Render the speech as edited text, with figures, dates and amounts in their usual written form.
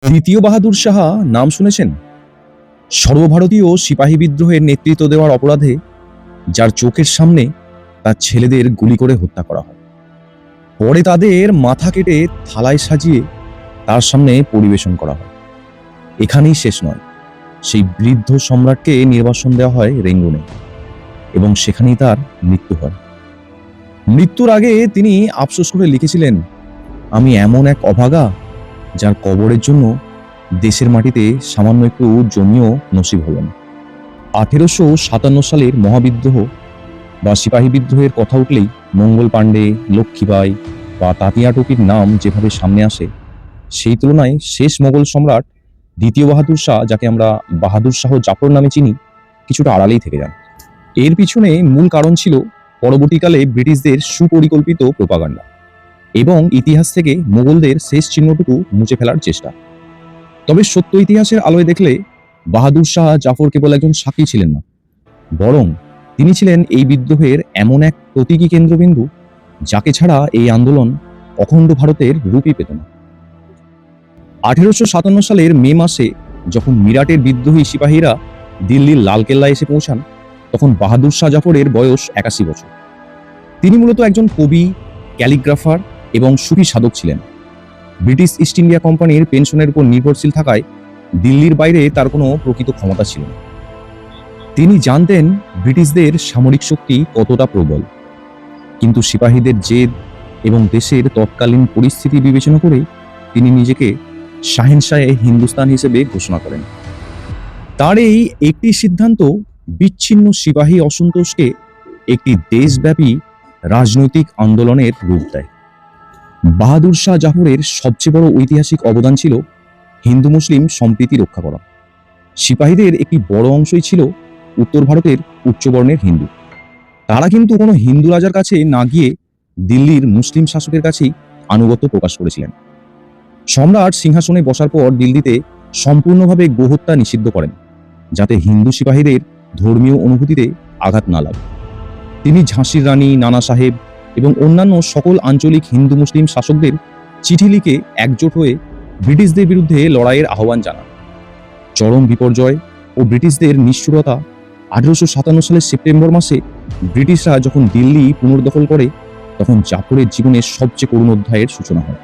দ্বিতীয় বাহাদুর শাহ নাম শুনেছেন? সর্বভারতীয় সিপাহী বিদ্রোহের নেতৃত্ব দেওয়ার অপরাধে যার চোখের সামনে তার ছেলেদের গুলি করে হত্যা করা হয়, পরে তাদের মাথা কেটে থালায় সাজিয়ে তার সামনে পরিবেশন করা হয়। এখানেই শেষ নয়, সেই বৃদ্ধ সম্রাটকে নির্বাসন দেওয়া হয় রেঙ্গুনে এবং সেখানেই তার মৃত্যু হয়। মৃত্যুর আগে তিনি আফসোস করে লিখেছিলেন, আমি এমন এক অভাগা যার কবরের জন্য দেশের মাটিতে সামান্য একটু জমিও নসিব হল না। 1857 সালের মহাবিদ্রোহ বা সিপাহী বিদ্রোহের কথা উঠলেই মঙ্গল পাণ্ডে, লক্ষ্মীবাই বা তাতিয়া টুকির নাম যেভাবে সামনে আসে, সেই তুলনায় শেষ মোগল সম্রাট দ্বিতীয় বাহাদুর শাহ, যাকে আমরা বাহাদুর শাহ জাফর নামে চিনি, কিছুটা আড়ালেই থেকে যান। এর পিছনে মূল কারণ ছিল পরবর্তীকালে ব্রিটিশদের সুপরিকল্পিত প্রোপাগান্ডা এবং ইতিহাস থেকে মোগলদের শেষ চিহ্নটুকু মুছে ফেলার চেষ্টা। তবে সত্য ইতিহাসের আলোয় দেখলে বাহাদুর শাহ জাফর কেবল একজন সাক্ষী ছিলেন না, বরং তিনি ছিলেন এই বিদ্রোহের এমন এক প্রতীকী কেন্দ্রবিন্দু যাকে ছাড়া এই আন্দোলন অখণ্ড ভারতের রূপই পেত না। 1857 সালের মে মাসে যখন মিরাটের বিদ্রোহী সিপাহীরা দিল্লির লালকেল্লায় এসে পৌঁছান, তখন বাহাদুর শাহ জাফরের বয়স 81 বছর। তিনি মূলত একজন কবি, ক্যালিগ্রাফার এবং সুফি সাধক ছিলেন। ব্রিটিশ ইস্ট ইন্ডিয়া কোম্পানির পেনশনের উপর নির্ভরশীল থাকায় দিল্লির বাইরে তার কোনো প্রকৃত ক্ষমতা ছিল না। তিনি জানতেন ব্রিটিশদের সামরিক শক্তি কতটা প্রবল, কিন্তু সিপাহীদের জেদ এবং দেশের তৎকালীন পরিস্থিতি বিবেচনা করে তিনি নিজেকে শাহেনশাহে হিন্দুস্তান হিসেবে ঘোষণা করেন। তার এই একটি সিদ্ধান্ত বিচ্ছিন্ন সিপাহী অসন্তোষকে একটি দেশব্যাপী রাজনৈতিক আন্দোলনের রূপ দেয়। বাহাদুর শাহ জাফরের সবচেয়ে বড় ঐতিহাসিক অবদান ছিল হিন্দু মুসলিম সম্প্রীতি রক্ষা করা। সিপাহীদের একটি বড় অংশই ছিল উত্তর ভারতের উচ্চবর্ণের হিন্দু। তারা কিন্তু কোনো হিন্দু রাজার কাছে না গিয়ে দিল্লির মুসলিম শাসকের কাছেই আনুগত্য প্রকাশ করেছিলেন। সম্রাট সিংহাসনে বসার পর দিল্লিতে সম্পূর্ণভাবে গোহত্যা নিষিদ্ধ করেন, যাতে হিন্দু সিপাহীদের ধর্মীয় অনুভূতিতে আঘাত না লাগে। তিনি ঝাঁসির রানী, নানা সাহেব এবং অন্যান্য সকল আঞ্চলিক হিন্দু মুসলিম শাসকদের চিঠি লিখে একজোট হয়ে ব্রিটিশদের বিরুদ্ধে লড়াইয়ের আহ্বান জানান। চরম বিপর্যয় ও ব্রিটিশদের নিষ্ঠুরতা 1857 সালের সেপ্টেম্বর মাসে ব্রিটিশরা যখন দিল্লি পুনর্দখল করে, তখন জাফরের জীবনের সবচেয়ে করুণ অধ্যায়ের সূচনা হয়।